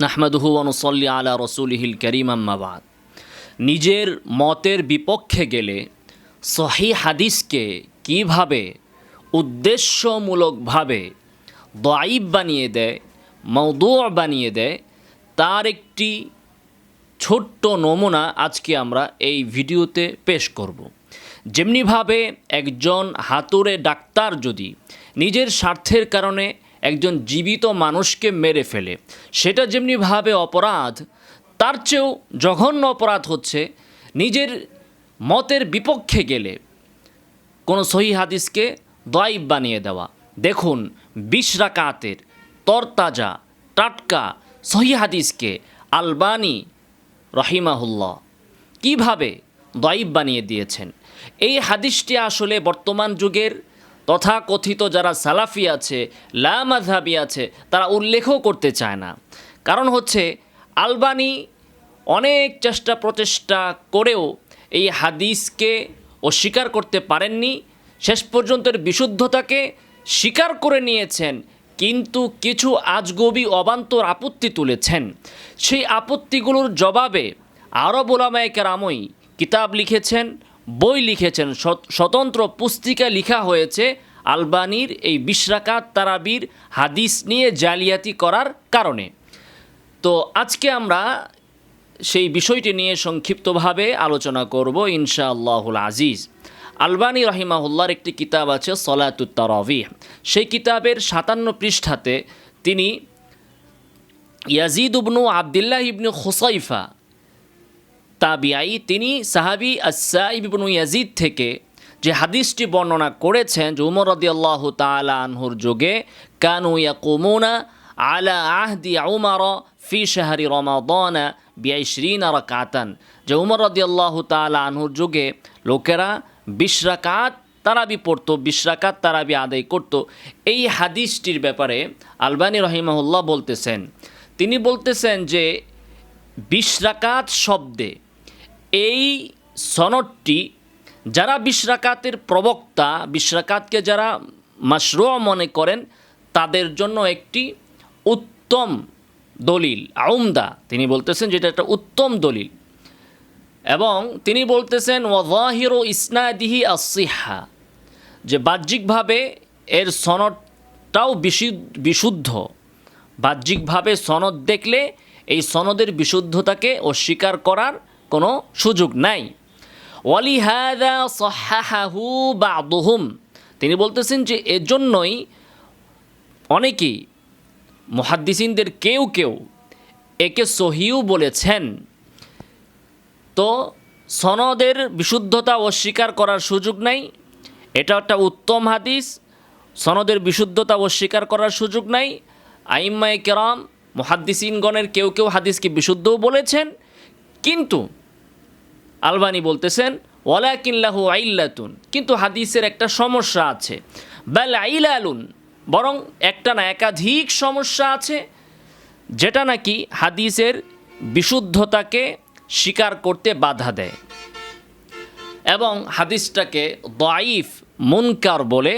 নাহমাদুহু ওয়া নুসাল্লি আলা রাসূলিহিল কারীম আম্মা বাদ। নিজের মতের বিপক্ষে গেলে সহিহ হাদিসকে কিভাবে উদ্দেশ্যমূলকভাবে দাঈফ বানিয়ে দেয়, মাওদুউ বানিয়ে দেয়, তার একটি ছোট্ট নমুনা আজকে আমরা এই ভিডিওতে পেশ করব। যেমনিভাবে একজন হাতুড়ে ডাক্তার যদি নিজের স্বার্থের কারণে একজন জীবিত মানুষকে মেরে ফেলে, সেটা যেমনিভাবে অপরাধ, তার চেয়েও জঘন্য অপরাধ হচ্ছে নিজের মতের বিপক্ষে গেলে কোনো সহিহ হাদিসকে দাঈফ বানিয়ে দেওয়া। দেখুন, 20 রাকাতের তরতাজা টাটকা সহিহ হাদিসকে আলবানী রহিমাহুল্লাহ কিভাবে দাঈফ বানিয়ে দিয়েছেন। এই হাদিসটি আসলে বর্তমান যুগের তথাকথিত যারা সালাফি আছে, লা মাযহাবি আছে, তারা উল্লেখও করতে চায় না। কারণ হচ্ছে আলবানী অনেক চেষ্টা প্রচেষ্টা করেও এই হাদিসকে অস্বীকার করতে পারেননি। শেষ পর্যন্ত এর বিশুদ্ধতাকে স্বীকার করে নিয়েছেন, কিন্তু কিছু আজগবি অবান্তর আপত্তি তুলেছেন। সেই আপত্তিগুলোর জবাবে আরব উলামায়ে কেরামই কিতাব লিখেছেন, বই লিখেছেন, স্বতন্ত্র পুস্তিকা লেখা হয়েছে আলবানীর এই 20 রাকাত তারাবির হাদিস নিয়ে জালিয়াতি করার কারণে। তো আজকে আমরা সেই বিষয়টি নিয়ে সংক্ষিপ্তভাবে আলোচনা করব ইনশাআল্লাহুল আজিজ। আলবানী রহিমাহুল্লাহর একটি কিতাব আছে সলাতুত তারাবিহ। সেই কিতাবের 57 পৃষ্ঠাতে তিনি ইয়াজিদ ইবনু আবদুল্লাহ ইবনু খুসাইফা তাবিঈ, তিনি সাহাবী আস-সাইব ইবনু ইয়াজিদ থেকে যে হাদিসটি বর্ণনা করেছেন যে উমর রাদিয়াল্লাহু তাআলা আনহুর যুগে কানু ইয়াকুমুনা আলা আহদি উমর ফি শাহরি রমাদান বি20 রাকাতান, যে উমর রাদিয়াল্লাহু তাআলা আনহুর যুগে লোকেরা 20 রাকাত তারাবি পড়তো, 20 রাকাত তারাবি আদায় করত। এই হাদিসটির ব্যাপারে আলবানী রহিমাহুল্লাহ বলতেছেন, তিনি বলতেছেন যে 20 রাকাত শব্দে এই সনদটি যারা 20 রাকাতের প্রবক্তা, 20 রাকাতকে যারা মাশরু মনে করেন, তাদের জন্য একটি উত্তম দলিল, আউমদা। তিনি বলতেছেন যেটা একটা উত্তম দলিল, এবং তিনি বলতেছেন ওয়াযাহিরু ইসনাদিহি আস-সিহহা, যে বাহ্যিকভাবে এর সনদটাও বিশুদ্ধ। বাহ্যিকভাবে সনদ দেখলে এই সনদের বিশুদ্ধতাকে অস্বীকার করার কোনো সুযোগ নাই। ওয়ালিহাযা সাহহাহু বা'দুহুম, তিনি বলতেছেন যে এজন্যই অনেকেই মুহাদ্দিসিনদের কেউ কেউ একে সহিহও বলেছেন। তো সনদের বিশুদ্ধতা অস্বীকার করার সুযোগ নাই, এটা একটা উত্তম হাদিস, সনদের বিশুদ্ধতা অস্বীকার করার সুযোগ নাই। আইম্মায়ে কেরাম মুহাদ্দিসিনগণের কেউ কেউ হাদিসকে বিশুদ্ধও বলেছেন, কিন্তু আলবানী বলতেছেন ওয়ালাকিন লাহু আইল্লাতুন, কিন্তু হাদিসের একটা সমস্যা আছে। বাল আইলালুন, বরং একটা না একাধিক সমস্যা আছে, যেটা নাকি হাদিসের বিশুদ্ধতাকে স্বীকার করতে বাধা দেয় এবং হাদিসটাকে দাঈফ মুনকার বলে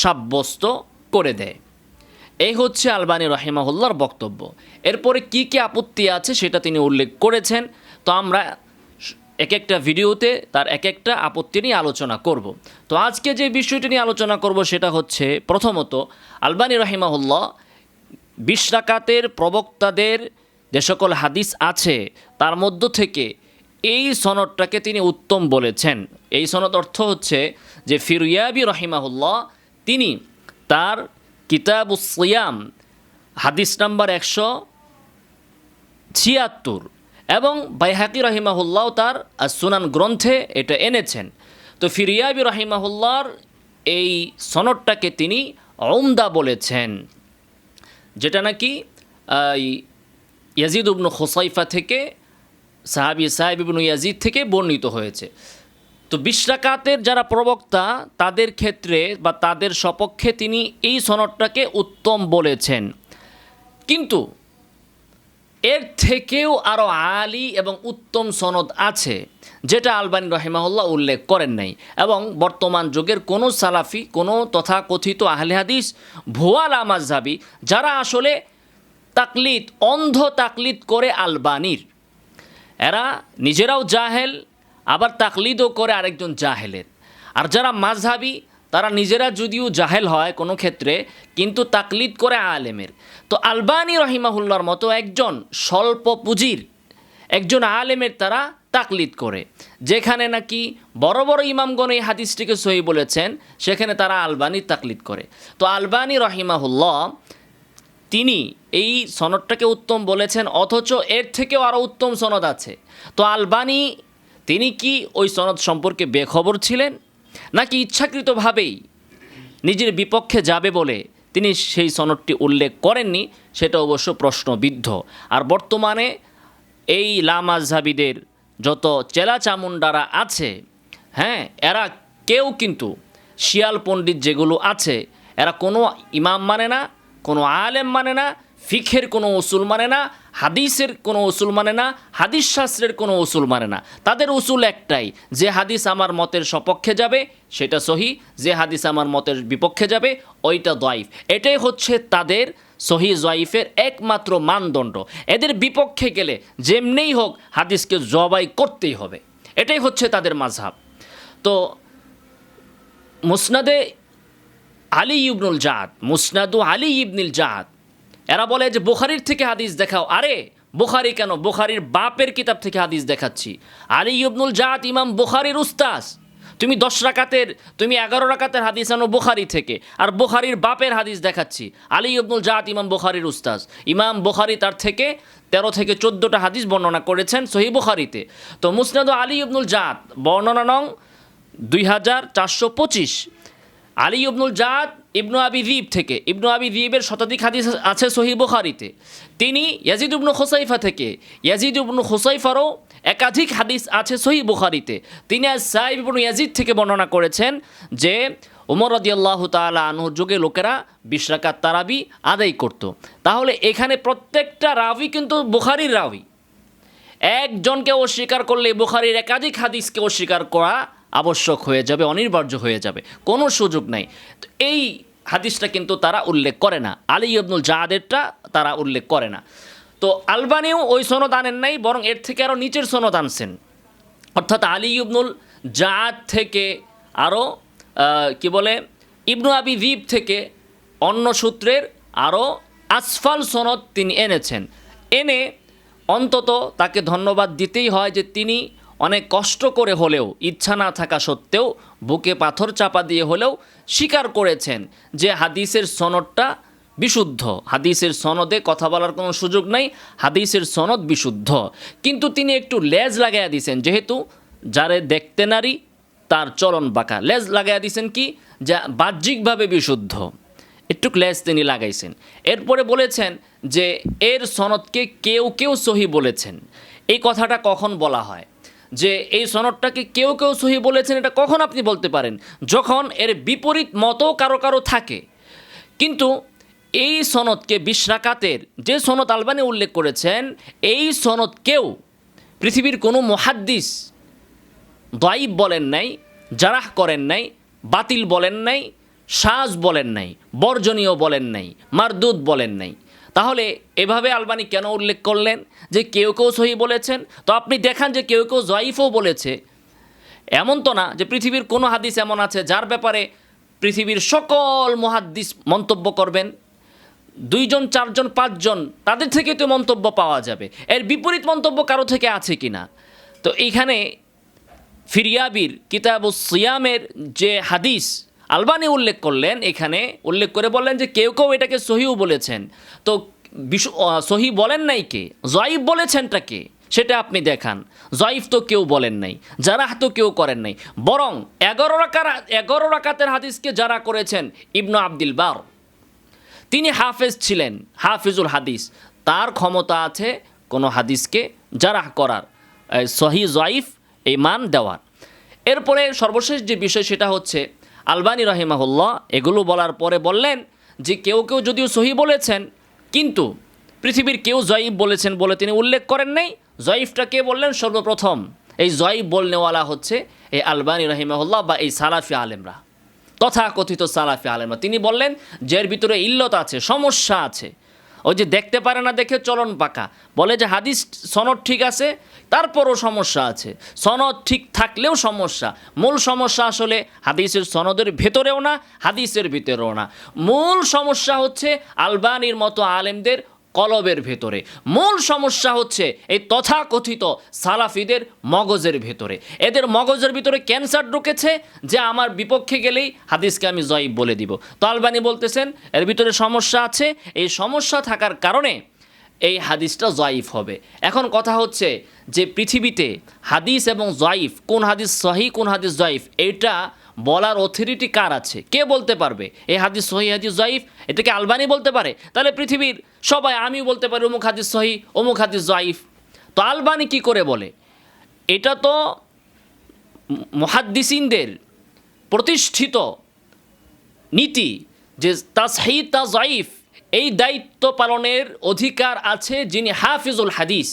সাব্যস্ত করে দেয়। এই হচ্ছে আলবানী রহিমাহুল্লাহর বক্তব্য। এরপরে কি কি আপত্তি আছে সেটা তিনি উল্লেখ করেছেন। তো আমরা এক একটা ভিডিওতে তার এক একটা আপত্তি নিয়ে আলোচনা করব। তো আজকে যে বিষয়টি নিয়ে আলোচনা করব সেটা হচ্ছে, প্রথমত আলবানী রহিমাহুল্লাহ 20 রাকাতের প্রবক্তাদের যে সকল হাদিস আছে তার মধ্য থেকে এই সনদটাকে তিনি উত্তম বলেছেন। এই সনদ অর্থ হচ্ছে যে ফিরয়াবি রহিমাহুল্লাহ তিনি তার কিতাবুস সিয়াম হাদিস নাম্বার 176 এবং বাইহাকি রহিমাহুল্লাহ তার সুনান গ্রন্থে এটা এনেছেন। তো ফিরয়াবি রহিমাহুল্লাহর এই সনদটাকে তিনি উমদা বলেছেন, যেটা নাকি ইয়াজিদ ইবনু খুসাইফা থেকে সাহাবী সাইব ইবনু ইয়াজিদ থেকে বর্ণিত হয়েছে। তো 20 রাকাতের যারা প্রবক্তা তাদের ক্ষেত্রে বা তাদের সপক্ষে তিনি এই সনদটাকে উত্তম বলেছেন, কিন্তু এর থেকেও আরও আলী এবং উত্তম সনদ আছে যেটা আলবানী রহিমাহুল্লাহ উল্লেখ করেন নাই। এবং বর্তমান যুগের কোনো সালাফি, কোনো তথাকথিত আহলে হাদিস, ভুয়া লা মাযহাবী যারা আসলে তাকলিদ, অন্ধ তাকলিদ করে আলবানির। এরা নিজেরাও জাহেল, আবার তাকলিদও করে আরেকজন জাহেলের। আর যারা মাযহাবী তারা নিজেরা যদিও জাহেল হয় কোনো ক্ষেত্রে, কিন্তু তাকলিদ করে আলেমের। তো আলবানী রহিমাহুল্লাহর মতো একজন স্বল্প পুঁজির একজন আলেমের তারা তাকলিদ করে। যেখানে নাকি বড় বড় ইমামগণ এই হাদিসটিকে সহি বলেছেন, সেখানে তারা আলবানীর তাকলিদ করে। তো আলবানী রহিমাহুল্লাহ তিনি এই সনদটাকে উত্তম বলেছেন, অথচ এর থেকেও আরও উত্তম সনদ আছে। তো আলবানী তিনি কি ওই সনদ সম্পর্কে বেখবর ছিলেন, নাকি ইচ্ছাকৃতভাবেই নিজের বিপক্ষে যাবে বলে তিনি সেই সনদটি উল্লেখ করেননি, সেটা অবশ্য প্রশ্নবিদ্ধ। আর বর্তমানে এই লামাযহাবীদের যত চেলা চামুন্ডারা আছে, হ্যাঁ, এরা কেউ কিন্তু শিয়াল পণ্ডিত যেগুলো আছে, এরা কোনো ইমাম মানে না, কোনো আলেম মানে না, ফিখের কোনো উসুল মানে না, হাদিসের কোনো উসুল মানে না, হাদিস শাস্ত্রের কোনো উসুল মানে না। তাদের উসুল একটাই, যে হাদিস আমার মতের সপক্ষে যাবে সেটা সহি, যে হাদিস আমার মতের বিপক্ষে যাবে ওইটা দয়ীফ। এটাই হচ্ছে তাদের সহি জয়ীফের একমাত্র মানদণ্ড। এদের বিপক্ষে গেলে যেমনিই হোক হাদিসকে জবাই করতেই হবে, এটাই হচ্ছে তাদের মাযহাব। তো মুসনাদে আলী ইবনুল জাদ, মুসনাদু আলী ইবনুল জাদ, এরা বলে যে বুখারীর থেকে হাদিস দেখাও। আরে বুখারী কেন, বুখারীর বাপের কিতাব থেকে হাদিস দেখাচ্ছি। আলী ইবনুল জাদ ইমাম বুখারীর উস্তাদ। তুমি 10 রাকাতের, তুমি 11 রাকাতের হাদিস আনো বুখারী থেকে, আর বুখারীর বাপের হাদিস দেখাচ্ছি। আলী ইবনুল জাদ ইমাম বুখারীর উস্তাদ। ইমাম বুখারী তার থেকে 13 থেকে 14টা হাদিস বর্ণনা করেছেন সহিহ বুখারীতে। তো মুসনাদু আলী ইবনুল জাদ বর্ণনা নং 2425, আলী ইবনুল জাদ ইবনু আবি যিব থেকে। ইবনু আবি যিবের শতাধিক হাদিস আছে সহিহ বুখারীতে। তিনি ইয়াজিদ ইবনু খুসাইফা থেকে, ইয়াজিদ ইবনু খুসাইফারও একাধিক হাদিস আছে সহিহ বুখারীতে। তিনি সাইব ইবনু ইয়াজিদ থেকে বর্ণনা করেছেন যে ওমর রাদিয়াল্লাহু তাআলা আনহুর যুগে লোকেরা 20 রাকাত তারাবি আদায় করত। তাহলে এখানে প্রত্যেকটা রাবি কিন্তু বুখারীর রাবি। একজনকে অস্বীকার করলে বুখারীর একাধিক হাদিসকে অস্বীকার করা আবশ্যক হয়ে যাবে, অনিবার্য হয়ে যাবে, কোনো সুযোগ নাই। তো এই হাদিসটা কিন্তু তারা উল্লেখ করে না, আলী ইবনুল জাদেরটা তারা উল্লেখ করে না। তো আলবানিও ওই সনদ আনেন নাই, বরং এর থেকে আরও নিচের সনদ আনছেন। অর্থাৎ আলী ইবনুল জাদ থেকে আরও কি বলে ইবনু আবি যিব থেকে অন্য সূত্রের আরও আসফাল সনদ তিনি এনেছেন। এনে অন্তত তাকে ধন্যবাদ দিতেই হয় যে তিনি অনেক কষ্ট করে হলেও, ইচ্ছা না থাকা সত্ত্বেও, বুকে পাথর চাপা দিয়ে হলেও স্বীকার করেছেন যে হাদিসের সনদটা বিশুদ্ধ। হাদিসের সনদে কথা বলার কোনো সুযোগ নাই, হাদিসের সনদ বিশুদ্ধ। কিন্তু তিনি একটু লেজ লাগাইয়া দিয়েছেন, যেহেতু যারে দেখতে নারী তার চলন বাঁকা, লেজ লাগাইয়া দিয়েছেন কি, যা বাহ্যিকভাবে বিশুদ্ধ, একটু লেজ তিনি লাগাইছেন। এরপরে বলেছেন যে এর সনদকে কেউ কেউ সহি বলেছেন। এই কথাটা কখন বলা হয় যে এই সনদটাকে কেউ কেউ সহি বলেছেন, এটা কখন আপনি বলতে পারেন? যখন এর বিপরীত মতও কারো কারো থাকে। কিন্তু এই সনদকে 20 রাকাতের যে সনদ আলবানী উল্লেখ করেছেন, এই সনদ কেউ পৃথিবীর কোনো মুহাদ্দিস দাঈফ বলেন নাই, জারাহ করেন নাই, বাতিল বলেন নাই, শাজ বলেন নাই, বর্জনীয় বলেন নাই, মারদুদ বলেন নাই। তাহলে এভাবে আলবানী কেন উল্লেখ করলেন যে কেউ কেউ সহি বলেছেন? তো আপনি দেখান যে কেউ কেউ জয়ীফও বলেছে। এমন তো না যে পৃথিবীর কোনো হাদিস এমন আছে যার ব্যাপারে পৃথিবীর সকল মুহাদ্দিস মন্তব্য করবেন। 2 জন 4 জন 5 জন তাদের থেকে তো মন্তব্য পাওয়া যাবে, এর বিপরীত মন্তব্য কারো থেকে আছে কি না? তো এইখানে ফিরিয়াবির কিতাবুস সিয়ামের যে হাদিস আলবানী উল্লেখ করলেন, এখানে উল্লেখ করে বললেন যে কেউ কেউ এটাকে সহিও বলেছেন। তো সহি বলেন নাই কে, জয়ীফ বলেছেনটা কে সেটা আপনি দেখান। জয়ীফ তো কেউ বলেন নাই, জারাহ তো কেউ করেন নাই, বরং 11 রাকাতের হাদিসকে যারা করেছেন ইবনু আব্দুল বার, তিনি হাফেজ ছিলেন, হাফিজুল হাদিস, তার ক্ষমতা আছে কোনো হাদিসকে জারাহ করার, সহি জয়ীফ এই মান দেওয়ার। এরপরে সর্বশেষ যে বিষয় সেটা হচ্ছে আলবানী রাহিমাহুল্লাহ এগুলো বলার পরে বললেন যে কেউ কেউ যদিও সহি বলেছেন, কিন্তু পৃথিবীর কেউ জয়ীফ বলেছেন বলে তিনি উল্লেখ করেন নাই। জয়ীফটা কে বললেন? সর্বপ্রথম এই জয়ীফ বলনেওয়ালা হচ্ছে এই আলবানী রাহিমাহুল্লাহ বা এই সালাফি আলেমরা, তথাকথিত সালাফি আলেমরা। তিনি বললেন যে এর ভিতরে ইল্লত আছে, সমস্যা আছে, ওই যে দেখতে পারে না দেখে চলন পাকা, বলে যে হাদিস সনদ ঠিক আছে তারপরও সমস্যা আছে, সনদ ঠিক থাকলেও সমস্যা। মূল সমস্যা আসলে হাদিসের সনদের ভেতরেও না, হাদিসের ভিতরেও না, মূল সমস্যা হচ্ছে আলবানির মতো আলেমদের কলবের ভেতরে, মূল সমস্যা হচ্ছে এই তথাকথিত সালাফিদের মগজের ভেতরে। এদের মগজের ভিতরে ক্যান্সার ঢুকেছে যে আমার বিপক্ষে গেলেই হাদিসকে আমি জয়ীফ বলে দিব। তো আলবানি বলতেছেন এর ভিতরে সমস্যা আছে, এই সমস্যা থাকার কারণে এই হাদিসটা জয়ীফ হবে। এখন কথা হচ্ছে যে পৃথিবীতে হাদিস এবং জয়ীফ, কোন হাদিস সহি কোন হাদিস জয়ীফ, এইটা বলার অথরিটি কার আছে? কে বলতে পারবে এই হাদিস সহি হাদিস জয়ীফ? এটাকে আলবানি বলতে পারে? তাহলে পৃথিবীর সবাই, আমিও বলতে পারি অমুক হাদিস সহি অমুক হাদিস জয়ীফ। তো আলবানি কি করে বলে? এটা তো মুহাদ্দিসিনদের প্রতিষ্ঠিত নীতি যে তাসহিহ তা জয়ীফ এই দায়িত্ব পালনের অধিকার আছে যিনি হাফিজুল হাদিস,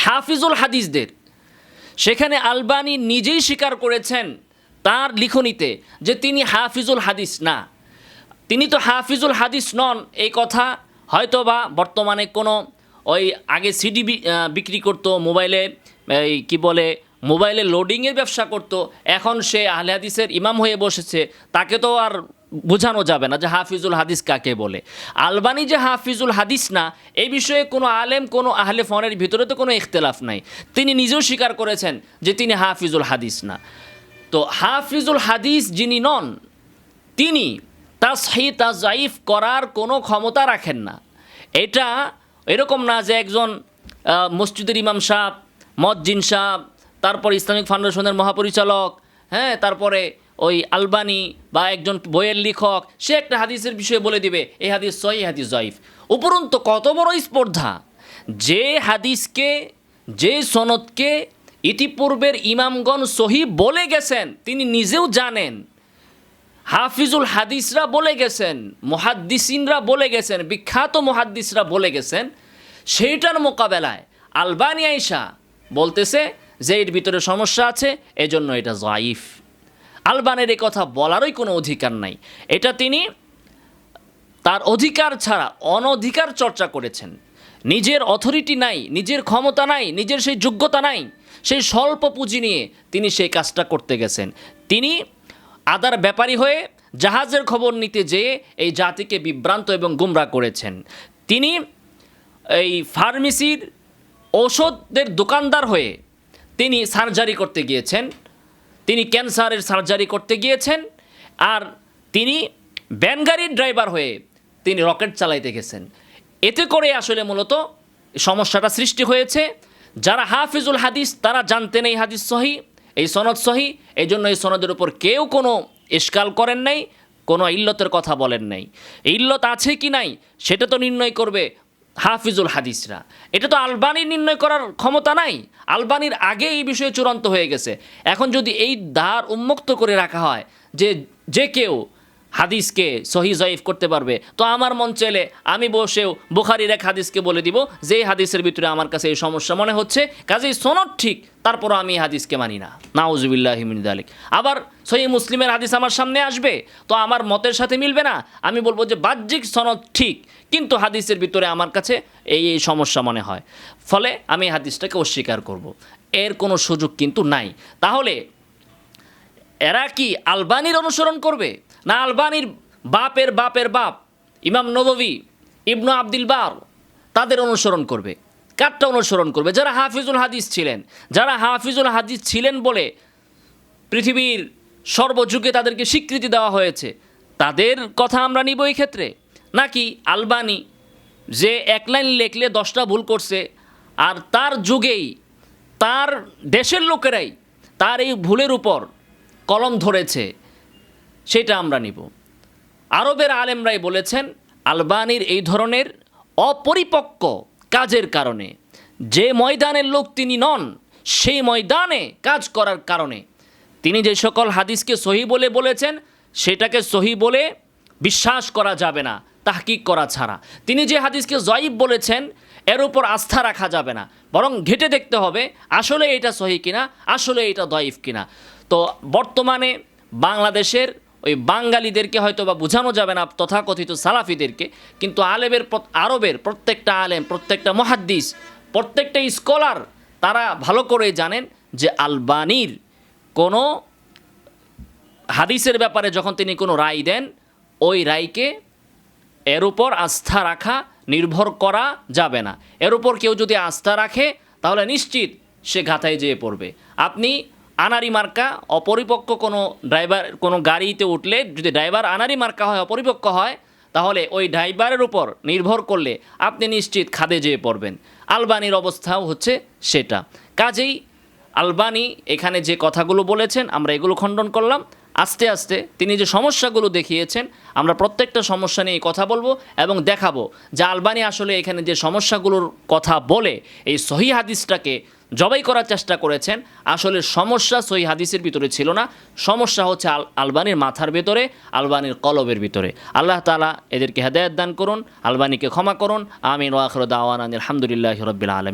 হাফিজুল হাদিসদের। সেখানে আলবানি নিজেই স্বীকার করেছেন তার লিখনীতে যে তিনি হাফিজুল হাদিস না। তিনি তো হাফিজুল হাদিস নন এই কথা হয়তো বা বর্তমানে কোনো ওই আগে সিডি বিক্রি করতো, মোবাইলে এই কী বলে মোবাইলে লোডিংয়ের ব্যবসা করতো, এখন সে আহলে হাদিসের ইমাম হয়ে বসেছে, তাকে তো আর বোঝানো যাবে না যে হাফিজুল হাদিস কাকে বলে। আলবানি যে হাফিজুল হাদিস না এই বিষয়ে কোনো আলেম কোনো আহলে ফনের ভিতরে তো কোনো ইখতিলাফ নাই, তিনি নিজেও স্বীকার করেছেন যে তিনি হাফিজুল হাদিস না। তো হাফিজুল হাদিস যিনি নন তিনি তাসহিহ তা জয়ীফ করার কোনো ক্ষমতা রাখেন না। এটা এরকম না যে একজন মসজিদের ইমাম সাহেব, মজ্জিন সাহেব, তারপর ইসলামিক ফাউন্ডেশনের মহাপরিচালক, হ্যাঁ, তারপরে ওই আলবানি বা একজন বইয়ের লেখক, সে একটা হাদিসের বিষয়ে বলে দিবে এই হাদিস সহি হাদিস জয়ীফ। উপরন্তু কত বড় স্পর্ধা! যে হাদিসকে, যে সনদকে ইতিপূর্বের ইমামগণ সহি বলে গেছেন তিনি নিজেও জানেন, হাফিজুল হাদিসরা বলে গেছেন, মুহাদ্দিসিনরা বলে গেছেন, বিখ্যাত মুহাদ্দিসরা বলে গেছেন, সেইটার মোকাবেলায় আলবানি আইসা বলতেছে যে এর ভিতরে সমস্যা আছে, এজন্য এটা জয়ীফ। আলবানির এই কথা বলারই কোনো অধিকার নাই। এটা তিনি তার অধিকার ছাড়া অনধিকার চর্চা করেছেন। নিজের অথরিটি নাই, নিজের ক্ষমতা নাই, নিজের সেই যোগ্যতা নাই, সেই স্বল্প পুঁজি নিয়ে তিনি সেই কাজটা করতে গেছেন। তিনি আদার ব্যাপারী হয়ে জাহাজের খবর নিতে যেয়ে এই জাতিকে বিভ্রান্ত এবং গুমরা করেছেন। তিনি এই ফার্মেসির ঔষধের দোকানদার হয়ে তিনি সার্জারি করতে গিয়েছেন, তিনি ক্যান্সারের সার্জারি করতে গিয়েছেন, আর তিনি ভ্যানগাড়ির ড্রাইভার হয়ে তিনি রকেট চালাইতে গেছেন। এতে করে আসলে মূলত সমস্যাটা সৃষ্টি হয়েছে। যারা হাফিজুল হাদিস তারা জানতেন এই হাদিস সহি, এই সনদ সহি, এই জন্য এই সনদের উপর কেউ কোনো ইশকাল করেন নাই, কোনো ইল্লতের কথা বলেন নাই। ইল্লত আছে কি নাই সেটা তো নির্ণয় করবে হাফিজুল হাদিসরা, এটা তো আলবানির নির্ণয় করার ক্ষমতা নাই। আলবানির আগে এই বিষয়ে চূড়ান্ত হয়ে গেছে। এখন যদি এই দ্বার উন্মুক্ত করে রাখা হয় যে যে কেউ হাদিসকে সহি জয়ীফ করতে পারবে, তো আমার মন চাইলে আমি বসেও বুখারীর এক হাদিসকে বলে দিব যে এই হাদিসের ভিতরে আমার কাছে এই সমস্যা মনে হচ্ছে, কাজেই সনদ ঠিক, তারপরও আমি এই হাদিসকে মানি না, নাউজুবিল্লাহি মিন যালিক। আবার সহি মুসলিমের হাদিস আমার সামনে আসবে, তো আমার মতের সাথে মিলবে না, আমি বলবো যে বাহ্যিক সনদ ঠিক কিন্তু হাদিসের ভিতরে আমার কাছে এই এই সমস্যা মনে হয়, ফলে আমি এই হাদিসটাকে অস্বীকার করব। এর কোনো সুযোগ কিন্তু নাই। তাহলে এরা কি আলবানির অনুসরণ করবে, না আলবানির বাপের বাপের বাপ ইমাম নববী ইবনু আব্দুল বার তাদের অনুসরণ করবে? কারটা অনুসরণ করবে? যারা হাফিজুল হাদিস ছিলেন, যারা হাফিজুল হাদিস ছিলেন বলে পৃথিবীর সর্বযুগে তাদেরকে স্বীকৃতি দেওয়া হয়েছে, তাদের কথা আমরা নিব এই ক্ষেত্রে? নাকি আলবানি যে এক লাইন লেখলে 10টা ভুল করছে আর তার যুগেই তার দেশের লোকেরাই তার এই ভুলের উপর কলম ধরেছে, সেটা আমরা নিব? আরবের আলেমরাই বলেছেন আলবানির এই ধরনের অপরিপক্ক কাজের কারণে, যে ময়দানের লোক তিনি নন সেই ময়দানে কাজ করার কারণে তিনি যে সকল হাদিসকে সহি বলে বলেছেন সেটাকে সহি বলে বিশ্বাস করা যাবে না তাহকিক করা ছাড়া। তিনি যে হাদিসকে জয়ীফ বলেছেন এর উপর আস্থা রাখা যাবে না, বরং ঘেটে দেখতে হবে আসলে এটা সহি কিনা, আসলে এটা দয়ীফ কিনা। তো বর্তমানে বাংলাদেশের ওই বাঙালিদেরকে হয়তো বা বোঝানো যাবে না তথাকথিত সালাফিদেরকে, কিন্তু আরবের প্রত্যেকটা আলেম, প্রত্যেকটা মুহাদ্দিস, প্রত্যেকটা স্কলার তারা ভালো করে জানেন যে আলবানির কোনো হাদিসের ব্যাপারে যখন তিনি কোনো রায় দেন, ওই রায়কে এর উপর আস্থা রাখা, নির্ভর করা যাবে না। এর উপর কেউ যদি আস্থা রাখে তাহলে নিশ্চিত সে ঘাতায় যেয়ে পড়বে। আপনি আনারি মার্কা অপরিপক্ক কোনো গাড়িতে উঠলে যদি ড্রাইভার আনারি মার্কা হয়, অপরিপক্ক হয়, তাহলে ওই ড্রাইভারের উপর নির্ভর করলে আপনি নিশ্চিত খাদে যেয়ে পড়বেন। আলবানির অবস্থাও হচ্ছে সেটা। কাজেই আলবানি এখানে যে কথাগুলো বলেছেন আমরা এগুলো খণ্ডন করলাম। আস্তে আস্তে তিনি যে সমস্যাগুলো দেখিয়েছেন, আমরা প্রত্যেকটা সমস্যা নিয়ে কথা বলবো এবং দেখাবো যে আলবানি আসলে এখানে যে সমস্যাগুলোর কথা বলে এই সহিহ হাদিসটাকে জবাই করার চেষ্টা করেছেন, আসলে সমস্যা সহিহ হাদিসের ভিতরে ছিল না, সমস্যা হচ্ছে আলবানির মাথার ভেতরে, আলবানির কলবের ভিতরে। আল্লাহ তাআলা এদেরকে হেদায়েত দান করুন, আলবানিকে ক্ষমা করুন। আমিন ওয়া আখিরু দাওয়ানা আলহামদুলিল্লাহি রাব্বিল আলামিন।